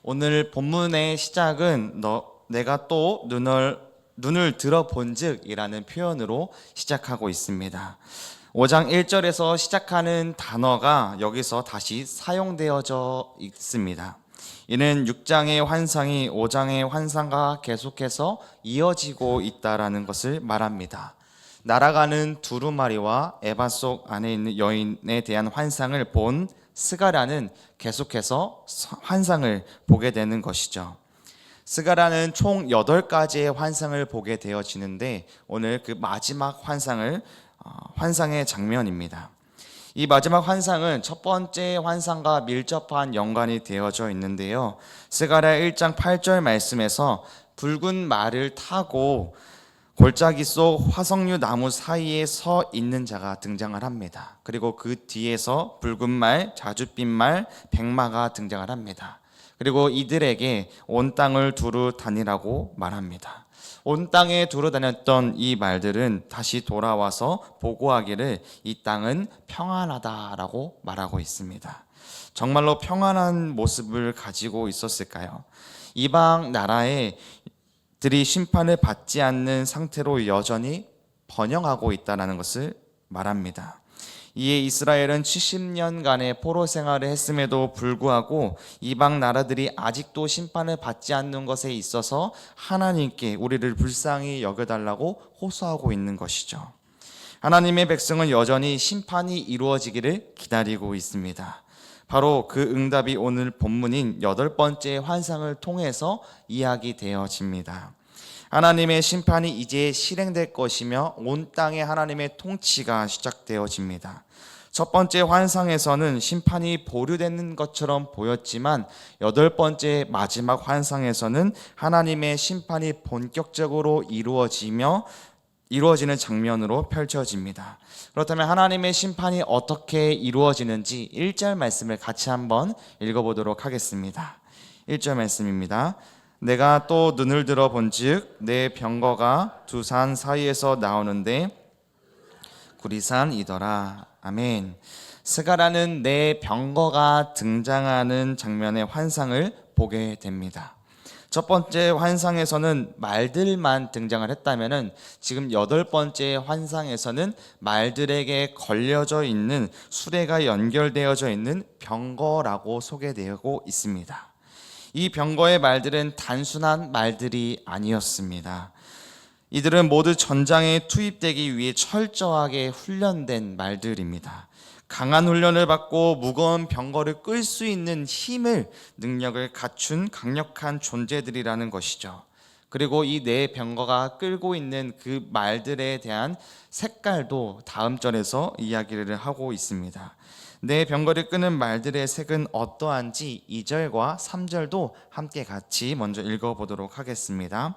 오늘 본문의 시작은 내가 또 눈을 들어본즉이라는 표현으로 시작하고 있습니다. 5장 1절에서 시작하는 단어가 여기서 다시 사용되어져 있습니다. 이는 6장의 환상이 5장의 환상과 계속해서 이어지고 있다라는 것을 말합니다. 날아가는 두루마리와 에바 속 안에 있는 여인에 대한 환상을 본 스가랴는 계속해서 환상을 보게 되는 것이죠. 스가랴는 총 8가지의 환상을 보게 되어지는데 오늘 그 마지막 환상의 장면입니다. 이 마지막 환상은 첫 번째 환상과 밀접한 연관이 되어져 있는데요. 스가랴 1장 8절 말씀에서 붉은 말을 타고 골짜기 속 화석류 나무 사이에 서 있는 자가 등장을 합니다. 그리고 그 뒤에서 붉은 말, 자줏빛 말, 백마가 등장을 합니다. 그리고 이들에게 온 땅을 두루 다니라고 말합니다. 온 땅에 두루 다녔던 이 말들은 다시 돌아와서 보고하기를 이 땅은 평안하다라고 말하고 있습니다. 정말로 평안한 모습을 가지고 있었을까요? 이방 나라에 들이 심판을 받지 않는 상태로 여전히 번영하고 있다는 것을 말합니다. 이에 이스라엘은 70년간의 포로 생활을 했음에도 불구하고 이방 나라들이 아직도 심판을 받지 않는 것에 있어서 하나님께 우리를 불쌍히 여겨달라고 호소하고 있는 것이죠. 하나님의 백성은 여전히 심판이 이루어지기를 기다리고 있습니다. 바로 그 응답이 오늘 본문인 8번째 환상을 통해서 이야기되어집니다. 하나님의 심판이 이제 실행될 것이며 온 땅에 하나님의 통치가 시작되어집니다. 첫 번째 환상에서는 심판이 보류되는 것처럼 보였지만 8번째 마지막 환상에서는 하나님의 심판이 본격적으로 이루어지는 장면으로 펼쳐집니다. 그렇다면 하나님의 심판이 어떻게 이루어지는지 1절 말씀을 같이 한번 읽어보도록 하겠습니다. 1절 말씀입니다. 내가 또 눈을 들어 본즉 내 병거가 두 산 사이에서 나오는데 구리산이더라. 아멘. 스가랴는 내 병거가 등장하는 장면의 환상을 보게 됩니다. 첫 번째 환상에서는 말들만 등장을 했다면은 지금 8번째 환상에서는 말들에게 걸려져 있는 수레가 연결되어져 있는 병거라고 소개되고 있습니다. 이 병거의 말들은 단순한 말들이 아니었습니다. 이들은 모두 전장에 투입되기 위해 철저하게 훈련된 말들입니다. 강한 훈련을 받고 무거운 병거를 끌 수 있는 능력을 갖춘 강력한 존재들이라는 것이죠. 그리고 이 네 병거가 끌고 있는 그 말들에 대한 색깔도 다음 절에서 이야기를 하고 있습니다. 네 병거를 끄는 말들의 색은 어떠한지 2절과 3절도 함께 같이 먼저 읽어보도록 하겠습니다.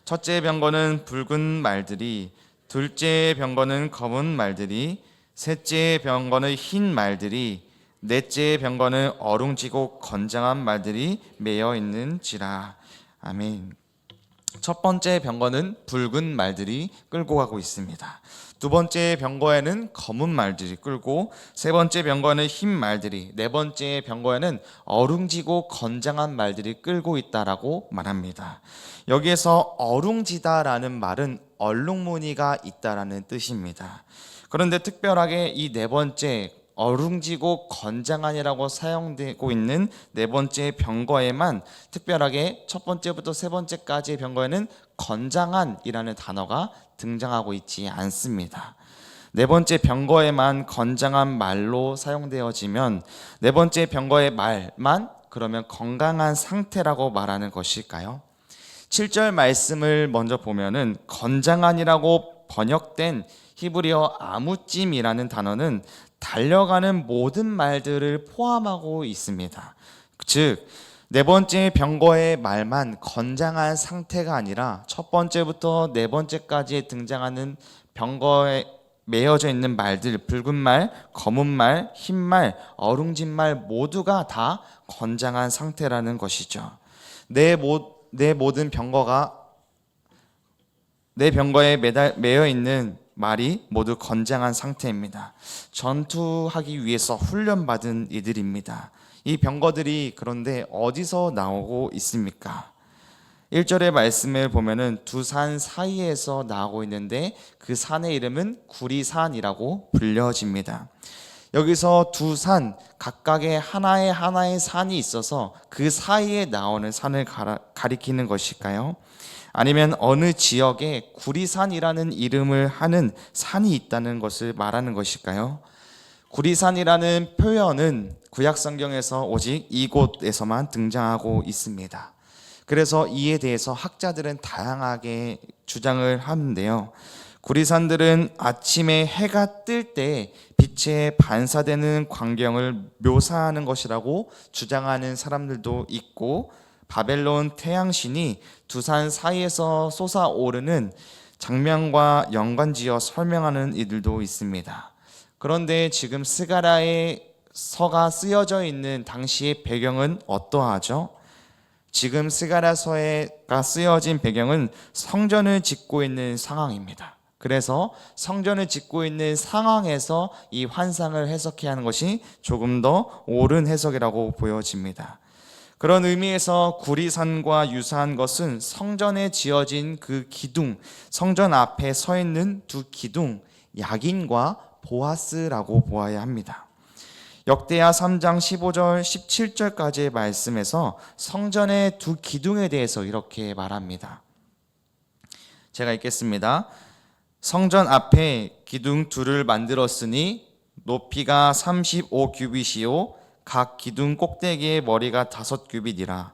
첫째 병거는 붉은 말들이, 둘째 병거는 검은 말들이, 셋째 병거는 흰 말들이, 넷째 병거는 어룽지고 건장한 말들이 매여 있는지라. 아멘. 첫 번째 병거는 붉은 말들이 끌고 가고 있습니다. 두 번째 병거에는 검은 말들이 끌고, 세 번째 병거에는 흰 말들이, 네 번째 병거에는 어룽지고 건장한 말들이 끌고 있다라고 말합니다. 여기에서 어룽지다라는 말은 얼룩무늬가 있다라는 뜻입니다. 그런데 특별하게 이 네 번째 어룽지고 건장한이라고 사용되고 있는 네 번째 병거에만 특별하게 첫 번째부터 세 번째까지의 병거에는 건장한이라는 단어가 등장하고 있지 않습니다. 네 번째 병거에만 건장한 말로 사용되어지면 네 번째 병거의 말만 그러면 건강한 상태라고 말하는 것일까요? 7절 말씀을 먼저 보면은 건장한이라고 번역된 히브리어 아무찜이라는 단어는 달려가는 모든 말들을 포함하고 있습니다. 즉, 네 번째 병거의 말만 건장한 상태가 아니라 첫 번째부터 네 번째까지 등장하는 병거에 매여져 있는 말들, 붉은 말, 검은 말, 흰 말, 어룽진 말 모두가 다 건장한 상태라는 것이죠. 내 모든 병거가 내 병거에 매여 있는 말이 모두 건장한 상태입니다. 전투하기 위해서 훈련받은 이들입니다. 이 병거들이 그런데 어디서 나오고 있습니까? 1절의 말씀을 보면은 두 산 사이에서 나오고 있는데 그 산의 이름은 구리산이라고 불려집니다. 여기서 두 산 각각의 하나의 산이 있어서 그 사이에 나오는 산을 가리키는 것일까요? 아니면 어느 지역에 구리산이라는 이름을 하는 산이 있다는 것을 말하는 것일까요? 구리산이라는 표현은 구약 성경에서 오직 이곳에서만 등장하고 있습니다. 그래서 이에 대해서 학자들은 다양하게 주장을 하는데요. 구리산들은 아침에 해가 뜰 때 빛에 반사되는 광경을 묘사하는 것이라고 주장하는 사람들도 있고, 바벨론 태양신이 두 산 사이에서 솟아오르는 장면과 연관지어 설명하는 이들도 있습니다. 그런데 지금 스가랴의 서가 쓰여져 있는 당시의 배경은 어떠하죠? 지금 스가랴서가 쓰여진 배경은 성전을 짓고 있는 상황입니다. 그래서 성전을 짓고 있는 상황에서 이 환상을 해석해야 하는 것이 조금 더 옳은 해석이라고 보여집니다. 그런 의미에서 구리산과 유사한 것은 성전에 지어진 그 기둥, 성전 앞에 서 있는 두 기둥, 야긴과 보아스라고 보아야 합니다. 역대하 3장 15절 17절까지의 말씀에서 성전의 두 기둥에 대해서 이렇게 말합니다. 제가 읽겠습니다. 성전 앞에 기둥 둘을 만들었으니 높이가 35규빗이요 각 기둥 꼭대기의 머리가 5규빗이라.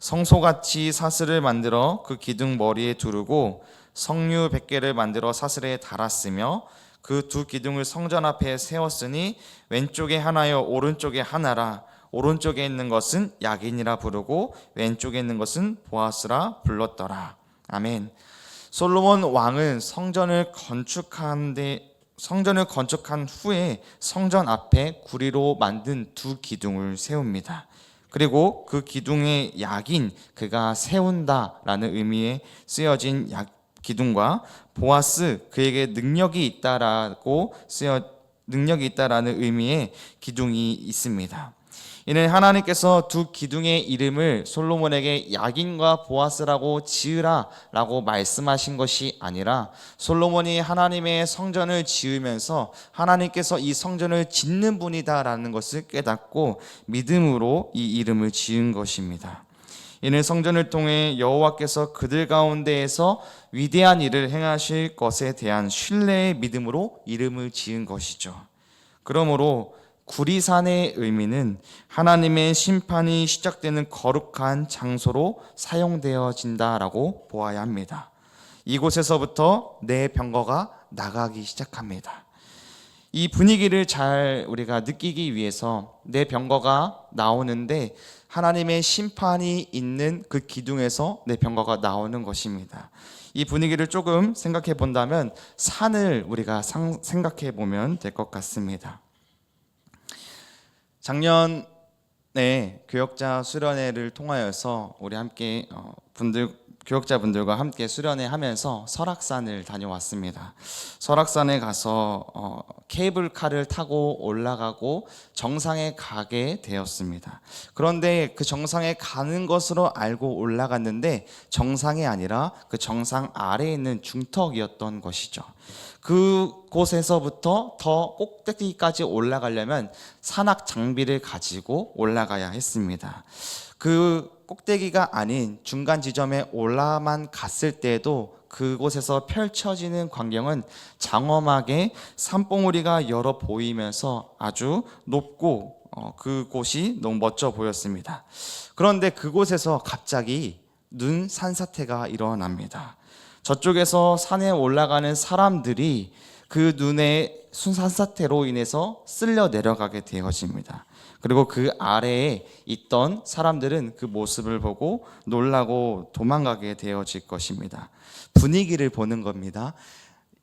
성소같이 사슬을 만들어 그 기둥 머리에 두르고 성류 100개를 만들어 사슬에 달았으며 그 두 기둥을 성전 앞에 세웠으니 왼쪽에 하나요 오른쪽에 하나라. 오른쪽에 있는 것은 야긴이라 부르고 왼쪽에 있는 것은 보아스라 불렀더라. 아멘. 솔로몬 왕은 성전을 건축한 후에 성전 앞에 구리로 만든 두 기둥을 세웁니다. 그리고 그 기둥의 야긴, 그가 세운다라는 의미에 쓰여진 기둥과 보아스, 그에게 능력이 있다라는 의미의 기둥이 있습니다. 이는 하나님께서 두 기둥의 이름을 솔로몬에게 야긴과 보아스라고 지으라라고 말씀하신 것이 아니라, 솔로몬이 하나님의 성전을 지으면서 하나님께서 이 성전을 짓는 분이다라는 것을 깨닫고 믿음으로 이 이름을 지은 것입니다. 이는 성전을 통해 여호와께서 그들 가운데에서 위대한 일을 행하실 것에 대한 신뢰의 믿음으로 이름을 지은 것이죠. 그러므로 구리산의 의미는 하나님의 심판이 시작되는 거룩한 장소로 사용되어진다라고 보아야 합니다. 이곳에서부터 내 병거가 나가기 시작합니다. 이 분위기를 잘 우리가 느끼기 위해서 내 병거가 나오는데 하나님의 심판이 있는 그 기둥에서 내 병거가 나오는 것입니다. 이 분위기를 조금 생각해 본다면 산을 우리가 생각해 보면 될 것 같습니다. 작년에 교역자 수련회를 통하여서 우리 함께 교역자분들과 함께 수련회 하면서 설악산을 다녀왔습니다. 설악산에 가서 케이블카를 타고 올라가고 정상에 가게 되었습니다. 그런데 그 정상에 가는 것으로 알고 올라갔는데 정상이 아니라 그 정상 아래에 있는 중턱이었던 것이죠. 그곳에서부터 더 꼭대기까지 올라가려면 산악 장비를 가지고 올라가야 했습니다. 그 꼭대기가 아닌 중간 지점에 올라만 갔을 때에도 그곳에서 펼쳐지는 광경은 장엄하게 산봉우리가 여러 보이면서 아주 높고 그곳이 너무 멋져 보였습니다. 그런데 그곳에서 갑자기 눈 산사태가 일어납니다. 저쪽에서 산에 올라가는 사람들이 그 눈의 산사태로 인해서 쓸려 내려가게 되어집니다. 그리고 그 아래에 있던 사람들은 그 모습을 보고 놀라고 도망가게 되어질 것입니다. 분위기를 보는 겁니다.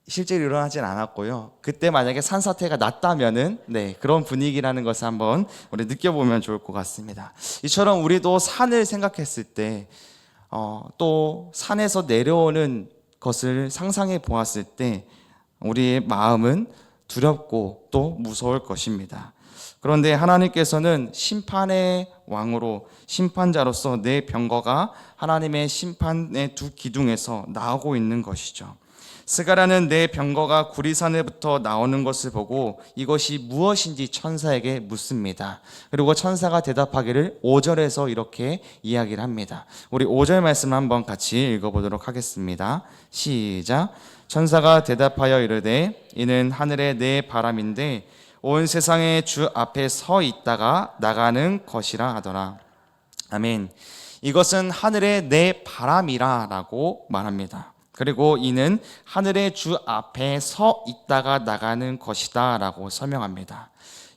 실제로 일어나진 않았고요. 그때 만약에 산사태가 났다면은 그런 분위기라는 것을 한번 우리 느껴보면 좋을 것 같습니다. 이처럼 우리도 산을 생각했을 때 또 산에서 내려오는 것을 상상해 보았을 때 우리의 마음은 두렵고 또 무서울 것입니다. 그런데 하나님께서는 심판의 왕으로 심판자로서 내 병거가 하나님의 심판의 두 기둥에서 나오고 있는 것이죠. 스가랴는 내 병거가 구리산에부터 나오는 것을 보고 이것이 무엇인지 천사에게 묻습니다. 그리고 천사가 대답하기를 5절에서 이렇게 이야기를 합니다. 우리 5절 말씀을 한번 같이 읽어보도록 하겠습니다. 시작. 천사가 대답하여 이르되 이는 하늘의 내 바람인데 온 세상의 주 앞에 서 있다가 나가는 것이라 하더라. 아멘. 이것은 하늘의 내 바람이라 라고 말합니다. 그리고 이는 하늘의 주 앞에 서 있다가 나가는 것이다 라고 설명합니다.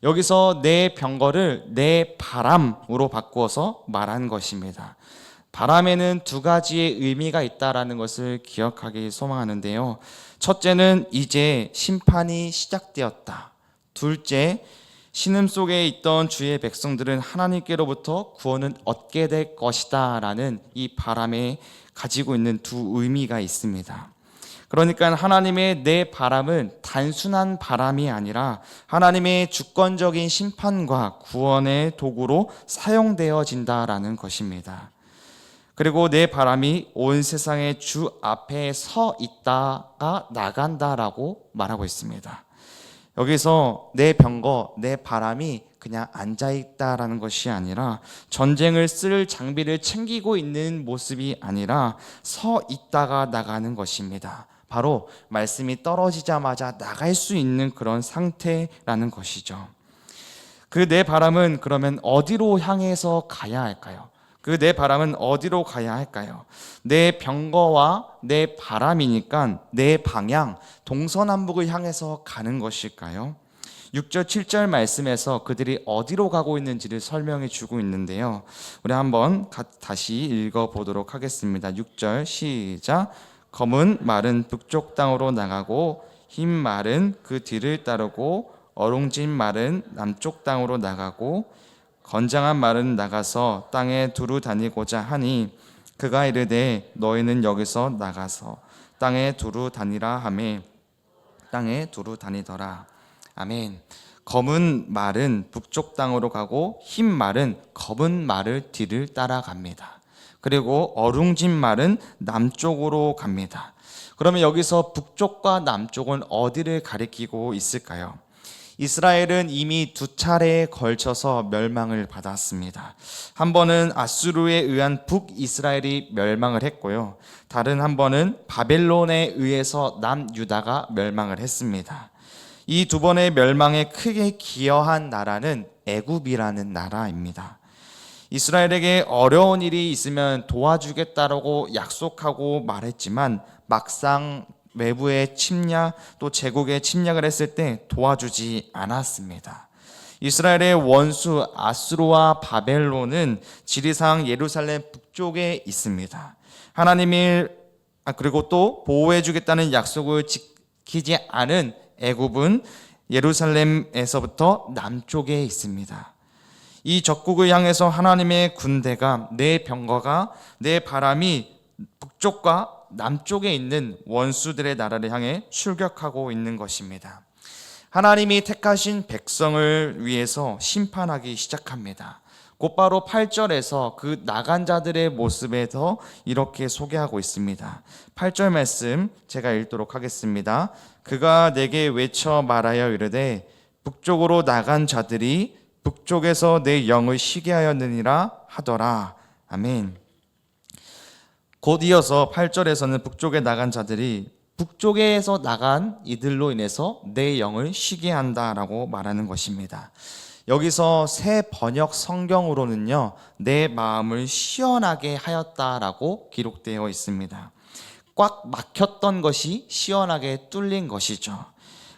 여기서 내 병거를 내 바람으로 바꾸어서 말한 것입니다. 바람에는 두 가지의 의미가 있다라는 것을 기억하기 소망하는데요. 첫째는 이제 심판이 시작되었다. 둘째, 신음 속에 있던 주의 백성들은 하나님께로부터 구원을 얻게 될 것이다 라는 이 바람에 가지고 있는 두 의미가 있습니다. 그러니까 하나님의 내 바람은 단순한 바람이 아니라 하나님의 주권적인 심판과 구원의 도구로 사용되어진다라는 것입니다. 그리고 내 바람이 온 세상의 주 앞에 서 있다가 나간다라고 말하고 있습니다. 여기서 내 병거, 내 바람이 그냥 앉아있다라는 것이 아니라 전쟁을 쓸 장비를 챙기고 있는 모습이 아니라 서 있다가 나가는 것입니다. 바로 말씀이 떨어지자마자 나갈 수 있는 그런 상태라는 것이죠. 그 내 바람은 그러면 어디로 향해서 가야 할까요? 그 내 바람은 어디로 가야 할까요? 내 병거와 내 바람이니까 내 방향, 동서남북을 향해서 가는 것일까요? 6절, 7절 말씀에서 그들이 어디로 가고 있는지를 설명해 주고 있는데요. 우리 한번 다시 읽어보도록 하겠습니다. 6절 시작. 검은 말은 북쪽 땅으로 나가고 흰 말은 그 뒤를 따르고 어룽진 말은 남쪽 땅으로 나가고 건장한 말은 나가서 땅에 두루 다니고자 하니 그가 이르되 너희는 여기서 나가서 땅에 두루 다니라 하매 땅에 두루 다니더라. 아멘. 검은 말은 북쪽 땅으로 가고 흰 말은 검은 말을 뒤를 따라갑니다. 그리고 어룽진 말은 남쪽으로 갑니다. 그러면 여기서 북쪽과 남쪽은 어디를 가리키고 있을까요? 이스라엘은 이미 두 차례에 걸쳐서 멸망을 받았습니다. 한 번은 아수르에 의한 북이스라엘이 멸망을 했고요. 다른 한 번은 바벨론에 의해서 남유다가 멸망을 했습니다. 이 두 번의 멸망에 크게 기여한 나라는 애굽이라는 나라입니다. 이스라엘에게 어려운 일이 있으면 도와주겠다라고 약속하고 말했지만 막상 외부의 침략 또 제국의 침략을 했을 때 도와주지 않았습니다. 이스라엘의 원수 아수르와 바벨론은 지리상 예루살렘 북쪽에 있습니다. 하나님이 그리고 또 보호해주겠다는 약속을 지키지 않은 애굽은 예루살렘에서부터 남쪽에 있습니다. 이 적국을 향해서 하나님의 군대가 내 병거가 내 바람이 북쪽과 남쪽에 있는 원수들의 나라를 향해 출격하고 있는 것입니다. 하나님이 택하신 백성을 위해서 심판하기 시작합니다. 곧바로 8절에서 그 나간 자들의 모습에서 이렇게 소개하고 있습니다. 8절 말씀 제가 읽도록 하겠습니다. 그가 내게 외쳐 말하여 이르되 북쪽으로 나간 자들이 북쪽에서 내 영을 쉬게 하였느니라 하더라. 아멘. 곧 이어서 8절에서는 북쪽에 나간 자들이 북쪽에서 나간 이들로 인해서 내 영을 쉬게 한다라고 말하는 것입니다. 여기서 새 번역 성경으로는요, 내 마음을 시원하게 하였다라고 기록되어 있습니다. 꽉 막혔던 것이 시원하게 뚫린 것이죠.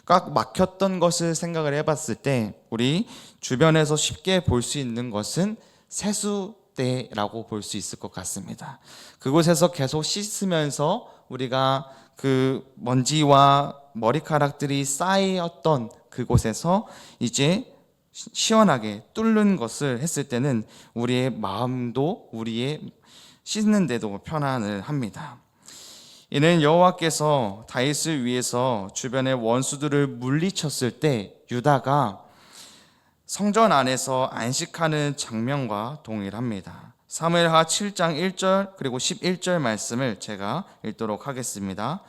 꽉 막혔던 것을 생각을 해봤을 때 우리 주변에서 쉽게 볼 수 있는 것은 세수대라고 볼 수 있을 것 같습니다. 그곳에서 계속 씻으면서 우리가 그 먼지와 머리카락들이 쌓였던 그곳에서 이제 시원하게 뚫는 것을 했을 때는 우리의 마음도 우리의 씻는데도 편안을 합니다. 이는 여호와께서 다윗을 위해서 주변의 원수들을 물리쳤을 때 유다가 성전 안에서 안식하는 장면과 동일합니다. 사무엘하 7장 1절 그리고 11절 말씀을 제가 읽도록 하겠습니다.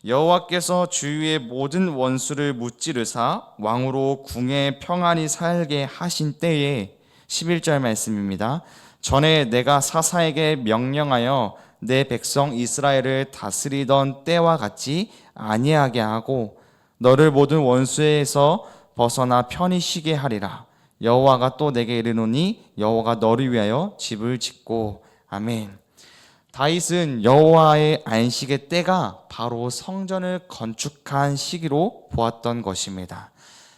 여호와께서 주위의 모든 원수를 무찌르사 왕으로 궁에 평안히 살게 하신 때에 11절 말씀입니다. 전에 내가 사사에게 명령하여 내 백성 이스라엘을 다스리던 때와 같이 아니하게 하고 너를 모든 원수에서 벗어나 편히 쉬게 하리라. 여호와가 또 내게 이르노니 여호와가 너를 위하여 집을 짓고. 아멘. 다윗은 여호와의 안식의 때가 바로 성전을 건축한 시기로 보았던 것입니다.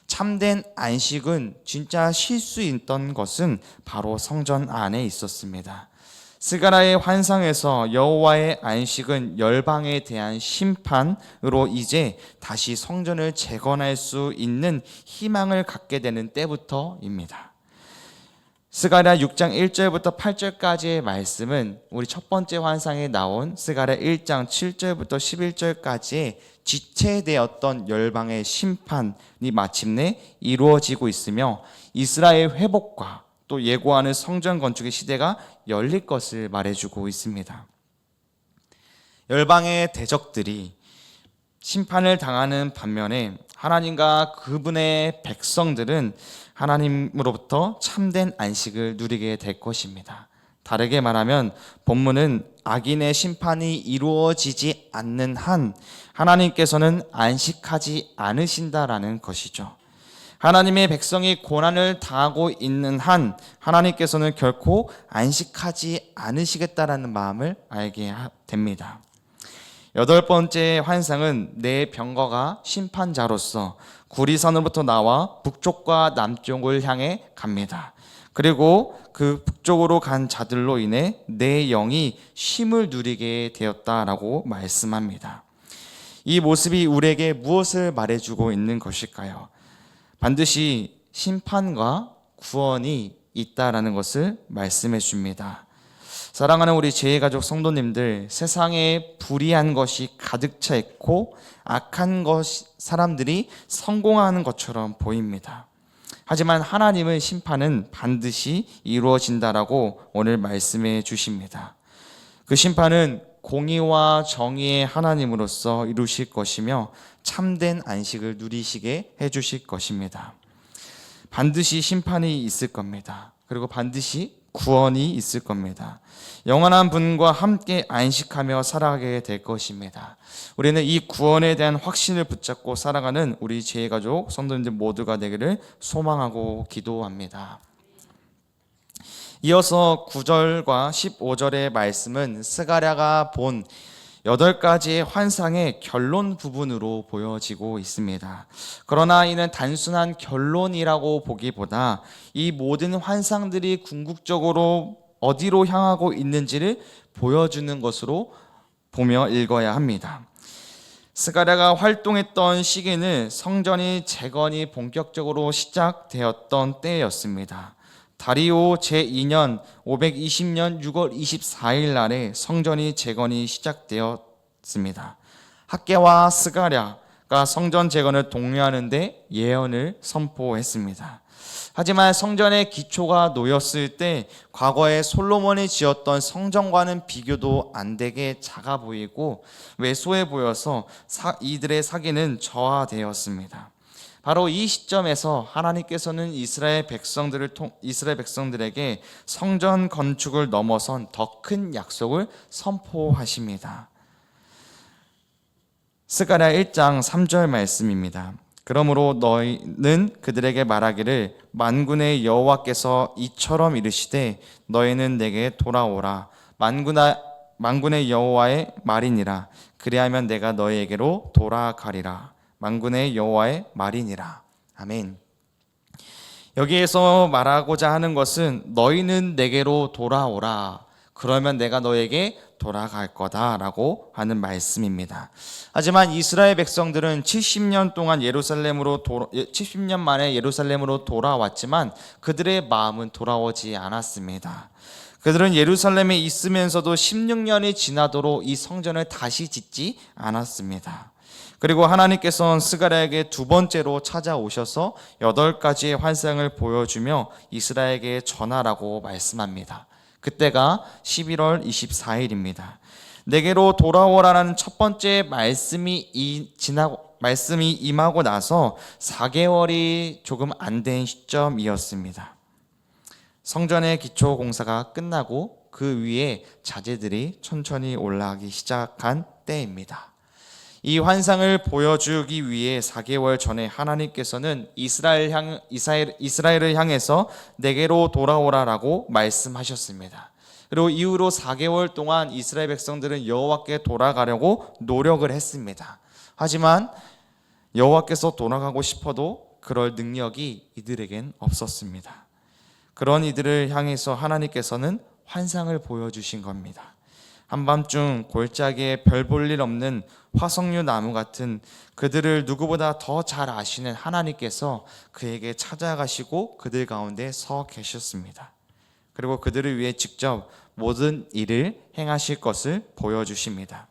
참된 안식은 진짜 쉴 수 있던 것은 바로 성전 안에 있었습니다. 스가랴의 환상에서 여호와의 안식은 열방에 대한 심판으로 이제 다시 성전을 재건할 수 있는 희망을 갖게 되는 때부터입니다. 스가랴 6장 1절부터 8절까지의 말씀은 우리 첫 번째 환상에 나온 스가랴 1장 7절부터 11절까지의 지체되었던 열방의 심판이 마침내 이루어지고 있으며 이스라엘 회복과 또 예고하는 성전 건축의 시대가 열릴 것을 말해주고 있습니다. 열방의 대적들이 심판을 당하는 반면에 하나님과 그분의 백성들은 하나님으로부터 참된 안식을 누리게 될 것입니다. 다르게 말하면 본문은 악인의 심판이 이루어지지 않는 한 하나님께서는 안식하지 않으신다라는 것이죠. 하나님의 백성이 고난을 당하고 있는 한 하나님께서는 결코 안식하지 않으시겠다라는 마음을 알게 됩니다. 여덟 번째 환상은 내 병거가 심판자로서 구리산으로부터 나와 북쪽과 남쪽을 향해 갑니다. 그리고 그 북쪽으로 간 자들로 인해 내 영이 쉼을 누리게 되었다라고 말씀합니다. 이 모습이 우리에게 무엇을 말해주고 있는 것일까요? 반드시 심판과 구원이 있다라는 것을 말씀해 줍니다. 사랑하는 우리 제일가족 성도님들, 세상에 불의한 것이 가득 차 있고 악한 사람들이 성공하는 것처럼 보입니다. 하지만 하나님의 심판은 반드시 이루어진다라고 오늘 말씀해 주십니다. 그 심판은 공의와 정의의 하나님으로서 이루실 것이며 참된 안식을 누리시게 해주실 것입니다. 반드시 심판이 있을 겁니다. 그리고 반드시 구원이 있을 겁니다. 영원한 분과 함께 안식하며 살아가게 될 것입니다. 우리는 이 구원에 대한 확신을 붙잡고 살아가는 우리 제일가족 성도님들 모두가 되기를 소망하고 기도합니다. 이어서 9절과 15절의 말씀은 스가랴가 본 8가지의 환상의 결론 부분으로 보여지고 있습니다. 그러나 이는 단순한 결론이라고 보기보다 이 모든 환상들이 궁극적으로 어디로 향하고 있는지를 보여주는 것으로 보며 읽어야 합니다. 스가랴가 활동했던 시기는 성전이 재건이 본격적으로 시작되었던 때였습니다. 다리오 제2년 520년 6월 24일 날에 성전이 재건이 시작되었습니다. 학개와 스가랴가 성전 재건을 독려하는 데 예언을 선포했습니다. 하지만 성전의 기초가 놓였을 때 과거에 솔로몬이 지었던 성전과는 비교도 안 되게 작아 보이고 왜소해 보여서 이들의 사기는 저하되었습니다. 바로 이 시점에서 하나님께서는 이스라엘 백성들에게 성전 건축을 넘어선 더 큰 약속을 선포하십니다. 스가랴 1장 3절 말씀입니다. 그러므로 너희는 그들에게 말하기를 만군의 여호와께서 이처럼 이르시되 너희는 내게 돌아오라. 만군의 여호와의 말이니라. 그리하면 내가 너희에게로 돌아가리라. 만군의 여호와의 말이니라. 아멘. 여기에서 말하고자 하는 것은 너희는 내게로 돌아오라. 그러면 내가 너에게 돌아갈 거다라고 하는 말씀입니다. 하지만 이스라엘 백성들은 70년 만에 예루살렘으로 돌아왔지만 그들의 마음은 돌아오지 않았습니다. 그들은 예루살렘에 있으면서도 16년이 지나도록 이 성전을 다시 짓지 않았습니다. 그리고 하나님께서는 스가랴에게 두 번째로 찾아오셔서 8가지의 환상을 보여주며 이스라엘에게 전하라고 말씀합니다. 그때가 11월 24일입니다. 내게로 돌아오라는 첫 번째 말씀이 임하고 나서 4개월이 조금 안 된 시점이었습니다. 성전의 기초 공사가 끝나고 그 위에 자재들이 천천히 올라가기 시작한 때입니다. 이 환상을 보여주기 위해 4개월 전에 하나님께서는 이스라엘을 향해서 내게로 돌아오라라고 말씀하셨습니다. 그리고 이후로 4개월 동안 이스라엘 백성들은 여호와께 돌아가려고 노력을 했습니다. 하지만 여호와께서 돌아가고 싶어도 그럴 능력이 이들에겐 없었습니다. 그런 이들을 향해서 하나님께서는 환상을 보여주신 겁니다. 한밤중 골짜기에 별 볼 일 없는 화석류 나무 같은 그들을 누구보다 더 잘 아시는 하나님께서 그에게 찾아가시고 그들 가운데 서 계셨습니다. 그리고 그들을 위해 직접 모든 일을 행하실 것을 보여주십니다.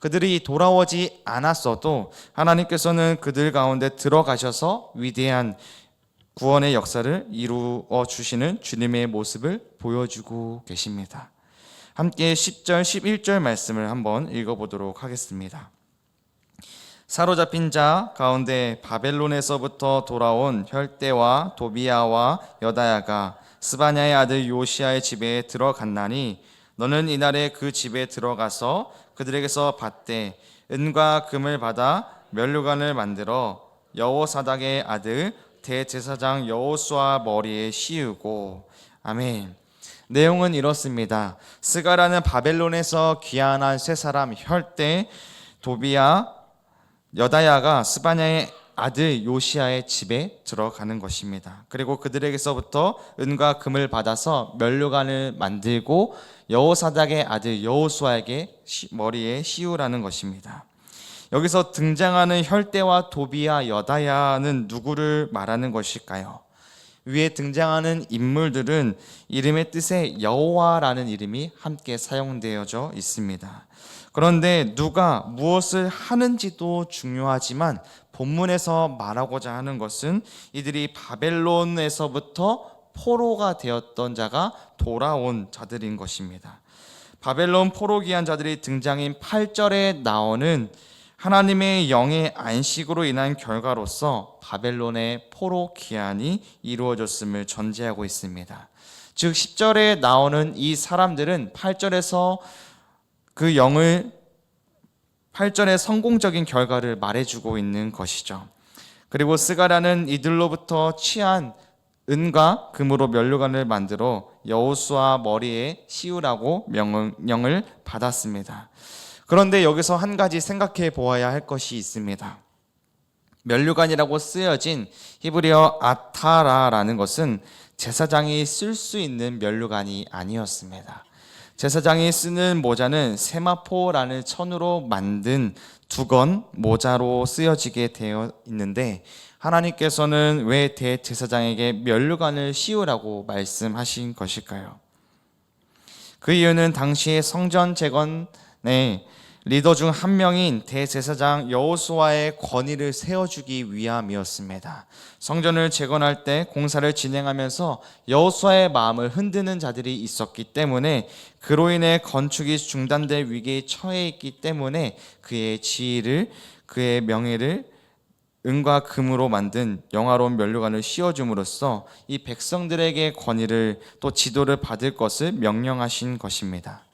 그들이 돌아오지 않았어도 하나님께서는 그들 가운데 들어가셔서 위대한 구원의 역사를 이루어 주시는 주님의 모습을 보여주고 계십니다. 함께 10절, 11절 말씀을 한번 읽어보도록 하겠습니다. 사로잡힌 자 가운데 바벨론에서부터 돌아온 혈대와 도비야와 여다야가 스바냐의 아들 요시야의 집에 들어갔나니 너는 이날에 그 집에 들어가서 그들에게서 받되 은과 금을 받아 면류관을 만들어 여호사닥의 아들 대제사장 여호수아 머리에 씌우고. 아멘. 내용은 이렇습니다. 스가랴는 바벨론에서 귀환한 세 사람 혈대, 도비야, 여다야가 스바냐의 아들 요시야의 집에 들어가는 것입니다. 그리고 그들에게서부터 은과 금을 받아서 면류관을 만들고 여호사닥의 아들 여호수아에게 머리에 씌우라는 것입니다. 여기서 등장하는 혈대와 도비야, 여다야는 누구를 말하는 것일까요? 위에 등장하는 인물들은 이름의 뜻에 여호와라는 이름이 함께 사용되어져 있습니다. 그런데 누가 무엇을 하는지도 중요하지만 본문에서 말하고자 하는 것은 이들이 바벨론에서부터 포로가 되었던 자가 돌아온 자들인 것입니다. 바벨론 포로 귀한 자들이 등장인 8절에 나오는 하나님의 영의 안식으로 인한 결과로서 바벨론의 포로 귀환이 이루어졌음을 전제하고 있습니다. 즉 10절에 나오는 이 사람들은 8절에서 그 영을 8절의 성공적인 결과를 말해주고 있는 것이죠. 그리고 스가랴는 이들로부터 취한 은과 금으로 면류관을 만들어 여호수아 머리에 씌우라고 명령을 받았습니다. 그런데 여기서 한 가지 생각해 보아야 할 것이 있습니다. 면류관이라고 쓰여진 히브리어 아타라라는 것은 제사장이 쓸 수 있는 면류관이 아니었습니다. 제사장이 쓰는 모자는 세마포라는 천으로 만든 두건 모자로 쓰여지게 되어 있는데 하나님께서는 왜 대제사장에게 면류관을 씌우라고 말씀하신 것일까요? 그 이유는 당시의 성전 재건의 리더 중 한 명인 대제사장 여호수아의 권위를 세워주기 위함이었습니다. 성전을 재건할 때 공사를 진행하면서 여호수아의 마음을 흔드는 자들이 있었기 때문에 그로 인해 건축이 중단될 위기에 처해 있기 때문에 그의 지위를, 그의 명예를 은과 금으로 만든 영화로운 면류관을 씌워줌으로써 이 백성들에게 권위를 또 지도를 받을 것을 명령하신 것입니다.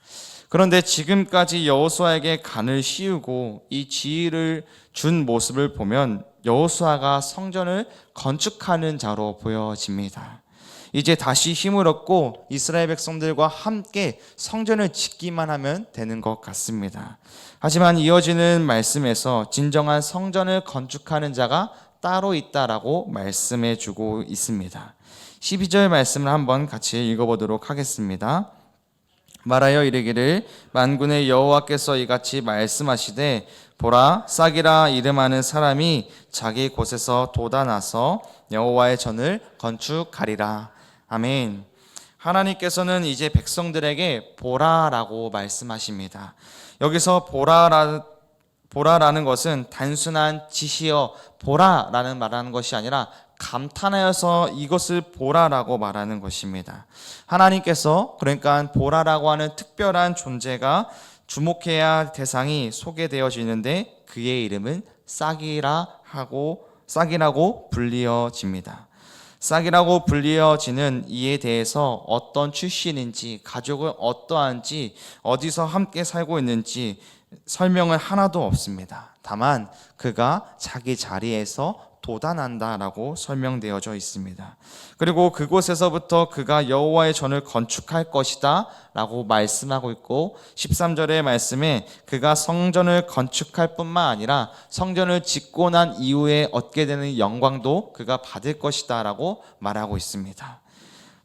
그런데 지금까지 여호수아에게 관을 씌우고 이 지위를 준 모습을 보면 여호수아가 성전을 건축하는 자로 보여집니다. 이제 다시 힘을 얻고 이스라엘 백성들과 함께 성전을 짓기만 하면 되는 것 같습니다. 하지만 이어지는 말씀에서 진정한 성전을 건축하는 자가 따로 있다라고 말씀해 주고 있습니다. 12절 말씀을 한번 같이 읽어보도록 하겠습니다. 말하여 이르기를 만군의 여호와께서 이같이 말씀하시되 보라 싹이라 이름하는 사람이 자기 곳에서 돋아나서 여호와의 전을 건축하리라. 아멘. 하나님께서는 이제 백성들에게 보라라고 말씀하십니다. 여기서 보라라는 것은 단순한 지시어 보라라는 말하는 것이 아니라 감탄하여서 이것을 보라라고 말하는 것입니다. 하나님께서 그러니까 보라라고 하는 특별한 존재가 주목해야 할 대상이 소개되어지는데 그의 이름은 싹이라고 불리어집니다. 싹이라고 불리어지는 이에 대해서 어떤 출신인지, 가족은 어떠한지, 어디서 함께 살고 있는지 설명은 하나도 없습니다. 다만 그가 자기 자리에서 도단한다라고 설명되어져 있습니다. 그리고 그곳에서부터 그가 여호와의 전을 건축할 것이다 라고 말씀하고 있고 13절의 말씀에 그가 성전을 건축할 뿐만 아니라 성전을 짓고 난 이후에 얻게 되는 영광도 그가 받을 것이다 라고 말하고 있습니다.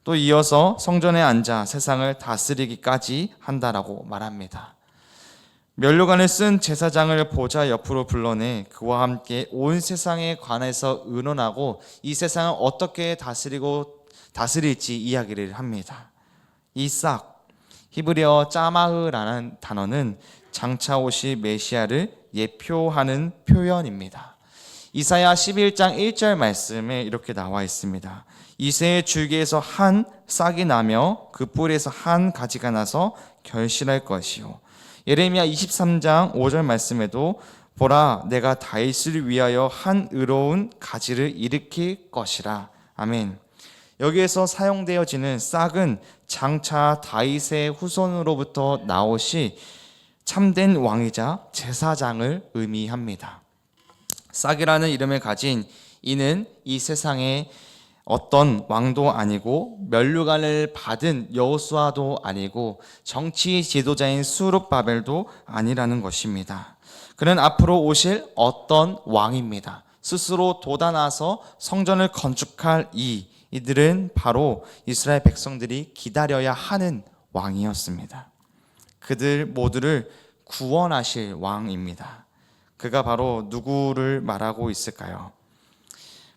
또 이어서 성전에 앉아 세상을 다스리기까지 한다라고 말합니다. 면류관을 쓴 제사장을 보좌 옆으로 불러내 그와 함께 온 세상에 관해서 의논하고 이 세상을 어떻게 다스릴지 이야기를 합니다. 이 싹, 히브리어 짜마흐라는 단어는 장차 오실 메시아를 예표하는 표현입니다. 이사야 11장 1절 말씀에 이렇게 나와 있습니다. 이새의 줄기에서 한 싹이 나며 그 뿌리에서 한 가지가 나서 결실할 것이요. 예레미야 23장 5절 말씀에도 보라 내가 다윗을 위하여 한 의로운 가지를 일으킬 것이라. 아멘. 여기에서 사용되어지는 싹은 장차 다윗의 후손으로부터 나오시 참된 왕이자 제사장을 의미합니다. 싹이라는 이름을 가진 이는 이 세상에 어떤 왕도 아니고 면류관을 받은 여호수아도 아니고 정치 지도자인 수룹바벨도 아니라는 것입니다. 그는 앞으로 오실 어떤 왕입니다. 스스로 돋아나서 성전을 건축할 이들은 바로 이스라엘 백성들이 기다려야 하는 왕이었습니다. 그들 모두를 구원하실 왕입니다. 그가 바로 누구를 말하고 있을까요?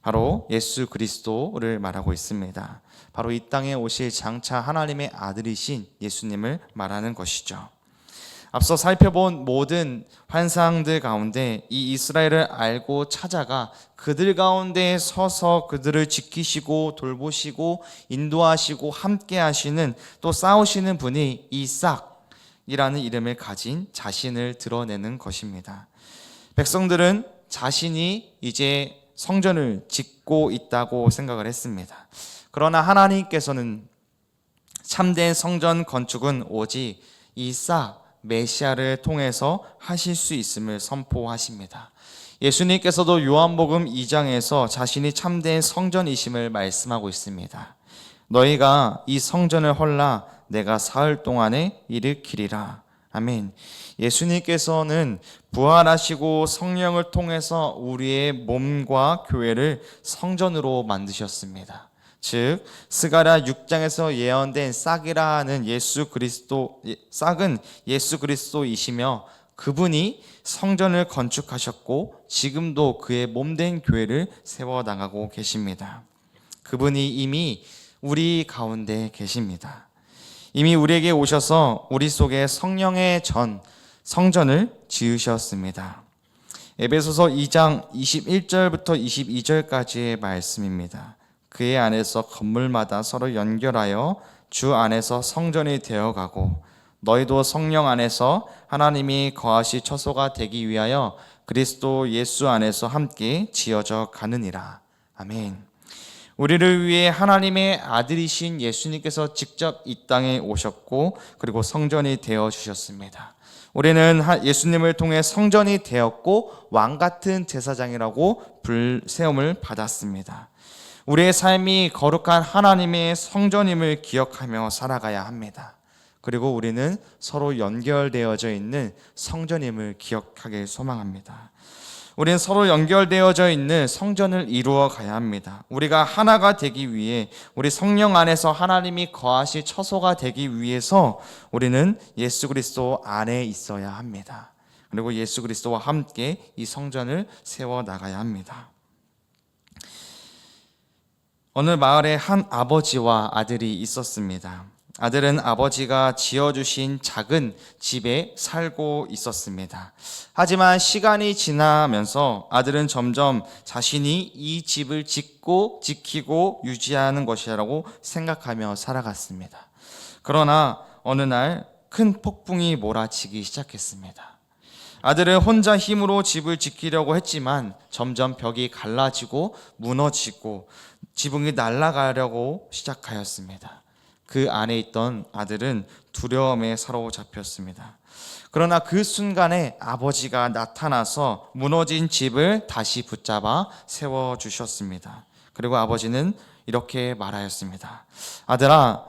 바로 예수 그리스도를 말하고 있습니다. 바로 이 땅에 오실 장차 하나님의 아들이신 예수님을 말하는 것이죠. 앞서 살펴본 모든 환상들 가운데 이 이스라엘을 알고 찾아가 그들 가운데 서서 그들을 지키시고 돌보시고 인도하시고 함께 하시는 또 싸우시는 분이 이 싹이라는 이름을 가진 자신을 드러내는 것입니다. 백성들은 자신이 이제 성전을 짓고 있다고 생각을 했습니다. 그러나 하나님께서는 참된 성전 건축은 오직 이 메시아를 통해서 하실 수 있음을 선포하십니다. 예수님께서도 요한복음 2장에서 자신이 참된 성전이심을 말씀하고 있습니다. 너희가 이 성전을 헐라 내가 사흘 동안에 일으키리라. 아멘. 예수님께서는 부활하시고 성령을 통해서 우리의 몸과 교회를 성전으로 만드셨습니다. 즉 스가랴 6장에서 예언된 싹이라는 싹은 예수 그리스도이시며 그분이 성전을 건축하셨고 지금도 그의 몸된 교회를 세워나가고 계십니다. 그분이 이미 우리 가운데 계십니다. 이미 우리에게 오셔서 우리 속에 성령의 성전을 지으셨습니다. 에베소서 2장 21절부터 22절까지의 말씀입니다. 그의 안에서 건물마다 서로 연결하여 주 안에서 성전이 되어가고 너희도 성령 안에서 하나님이 거하시 처소가 되기 위하여 그리스도 예수 안에서 함께 지어져 가느니라. 아멘. 우리를 위해 하나님의 아들이신 예수님께서 직접 이 땅에 오셨고 그리고 성전이 되어 주셨습니다. 우리는 예수님을 통해 성전이 되었고 왕같은 제사장이라고 세움을 받았습니다. 우리의 삶이 거룩한 하나님의 성전임을 기억하며 살아가야 합니다. 그리고 우리는 서로 연결되어져 있는 성전임을 기억하길 소망합니다. 우리는 서로 연결되어져 있는 성전을 이루어 가야 합니다. 우리가 하나가 되기 위해 우리 성령 안에서 하나님이 거하실 처소가 되기 위해서 우리는 예수 그리스도 안에 있어야 합니다. 그리고 예수 그리스도와 함께 이 성전을 세워 나가야 합니다. 어느 마을에 한 아버지와 아들이 있었습니다. 아들은 아버지가 지어주신 작은 집에 살고 있었습니다. 하지만 시간이 지나면서 아들은 점점 자신이 이 집을 짓고 지키고 유지하는 것이라고 생각하며 살아갔습니다. 그러나 어느 날 큰 폭풍이 몰아치기 시작했습니다. 아들은 혼자 힘으로 집을 지키려고 했지만 점점 벽이 갈라지고 무너지고 지붕이 날아가려고 시작하였습니다. 그 안에 있던 아들은 두려움에 사로잡혔습니다. 그러나 그 순간에 아버지가 나타나서 무너진 집을 다시 붙잡아 세워주셨습니다. 그리고 아버지는 이렇게 말하였습니다. 아들아,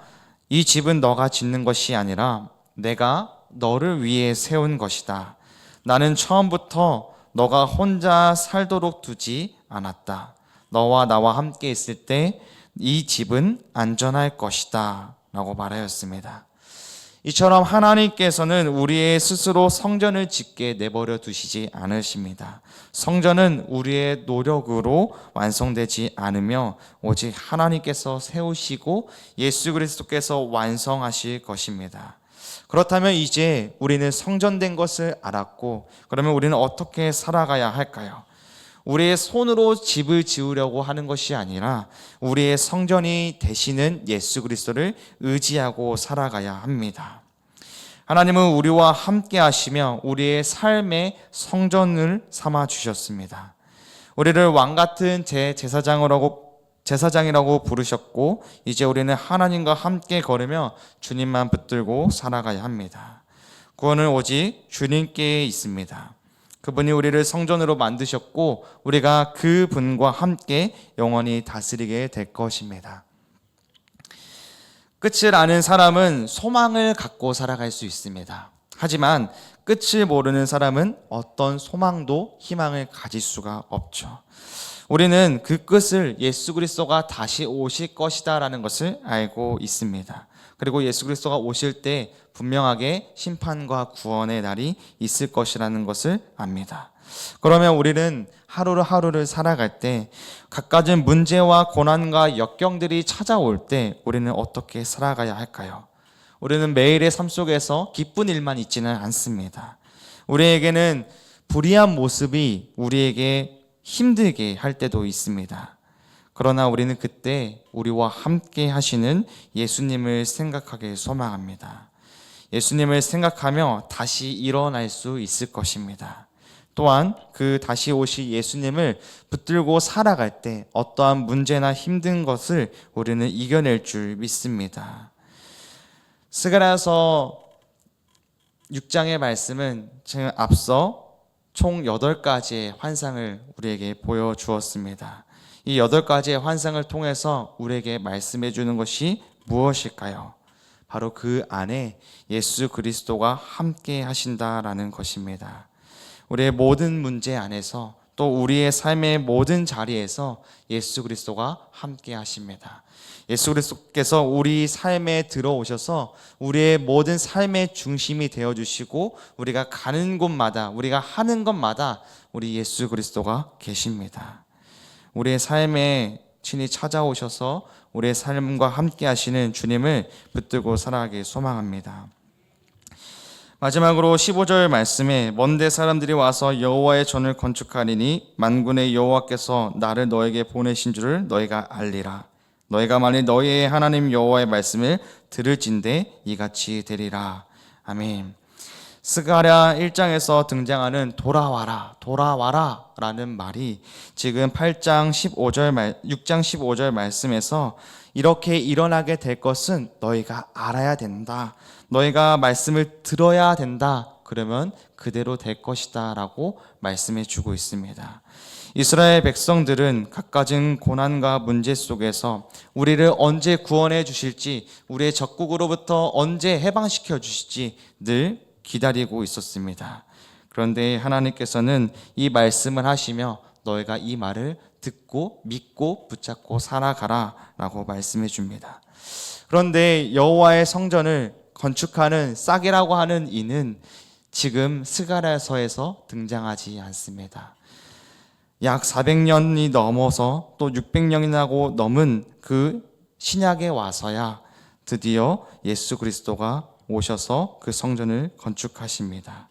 이 집은 너가 짓는 것이 아니라 내가 너를 위해 세운 것이다. 나는 처음부터 너가 혼자 살도록 두지 않았다. 너와 나와 함께 있을 때 이 집은 안전할 것이다 라고 말하였습니다. 이처럼 하나님께서는 우리의 스스로 성전을 짓게 내버려 두시지 않으십니다. 성전은 우리의 노력으로 완성되지 않으며 오직 하나님께서 세우시고 예수 그리스도께서 완성하실 것입니다. 그렇다면 이제 우리는 성전된 것을 알았고, 그러면 우리는 어떻게 살아가야 할까요? 우리의 손으로 집을 지으려고 하는 것이 아니라 우리의 성전이 되시는 예수 그리스도를 의지하고 살아가야 합니다. 하나님은 우리와 함께 하시며 우리의 삶의 성전을 삼아 주셨습니다. 우리를 왕같은 제사장이라고 부르셨고, 이제 우리는 하나님과 함께 걸으며 주님만 붙들고 살아가야 합니다. 구원은 오직 주님께 있습니다. 그분이 우리를 성전으로 만드셨고 우리가 그분과 함께 영원히 다스리게 될 것입니다. 끝을 아는 사람은 소망을 갖고 살아갈 수 있습니다. 하지만 끝을 모르는 사람은 어떤 소망도 희망을 가질 수가 없죠. 우리는 그 끝을 예수 그리스도가 다시 오실 것이다 라는 것을 알고 있습니다. 그리고 예수 그리스도가 오실 때 분명하게 심판과 구원의 날이 있을 것이라는 것을 압니다. 그러면 우리는 하루를 살아갈 때 갖가진 문제와 고난과 역경들이 찾아올 때 우리는 어떻게 살아가야 할까요? 우리는 매일의 삶 속에서 기쁜 일만 있지는 않습니다. 우리에게는 불의한 모습이 우리에게 힘들게 할 때도 있습니다. 그러나 우리는 그때 우리와 함께 하시는 예수님을 생각하길 소망합니다. 예수님을 생각하며 다시 일어날 수 있을 것입니다. 또한 그 다시 오실 예수님을 붙들고 살아갈 때 어떠한 문제나 힘든 것을 우리는 이겨낼 줄 믿습니다. 스가랴서 6장의 말씀은 지금 앞서 총 8가지의 환상을 우리에게 보여주었습니다. 이 8가지의 환상을 통해서 우리에게 말씀해 주는 것이 무엇일까요? 바로 그 안에 예수 그리스도가 함께 하신다라는 것입니다. 우리의 모든 문제 안에서 또 우리의 삶의 모든 자리에서 예수 그리스도가 함께 하십니다. 예수 그리스도께서 우리 삶에 들어오셔서 우리의 모든 삶의 중심이 되어주시고 우리가 가는 곳마다 우리가 하는 것마다 우리 예수 그리스도가 계십니다. 우리의 삶에 친히 찾아오셔서 우리의 삶과 함께 하시는 주님을 붙들고 살아가길 소망합니다. 마지막으로 15절 말씀에 먼데 사람들이 와서 여호와의 전을 건축하리니 만군의 여호와께서 나를 너에게 보내신 줄을 너희가 알리라. 너희가 만일 너희의 하나님 여호와의 말씀을 들을진대 이같이 되리라. 아멘. 스가랴 1장에서 등장하는 돌아와라 라는 말이 지금 6장 15절 말씀에서 이렇게 일어나게 될 것은 너희가 알아야 된다. 너희가 말씀을 들어야 된다. 그러면 그대로 될 것이다 라고 말씀해 주고 있습니다. 이스라엘 백성들은 갖가진 고난과 문제 속에서 우리를 언제 구원해 주실지, 우리의 적국으로부터 언제 해방시켜 주실지 늘 기다리고 있었습니다. 그런데 하나님께서는 이 말씀을 하시며 너희가 이 말을 듣고 믿고 붙잡고 살아가라 라고 말씀해 줍니다. 그런데 여호와의 성전을 건축하는 싹이라고 하는 이는 지금 스가랴서에서 등장하지 않습니다. 약 400년이 넘어서 또 600년이나 넘은 그 신약에 와서야 드디어 예수 그리스도가 오셔서 그 성전을 건축하십니다.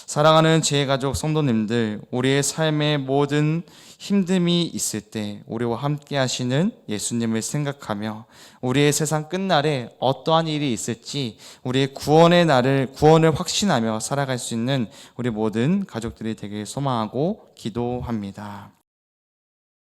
사랑하는 제가족 성도님들, 우리의 삶의 모든 힘듦이 있을 때 우리와 함께 하시는 예수님을 생각하며 우리의 세상 끝날에 어떠한 일이 있을지 우리의 구원의 날을 구원을 확신하며 살아갈 수 있는 우리 모든 가족들이 되길 소망하고 기도합니다.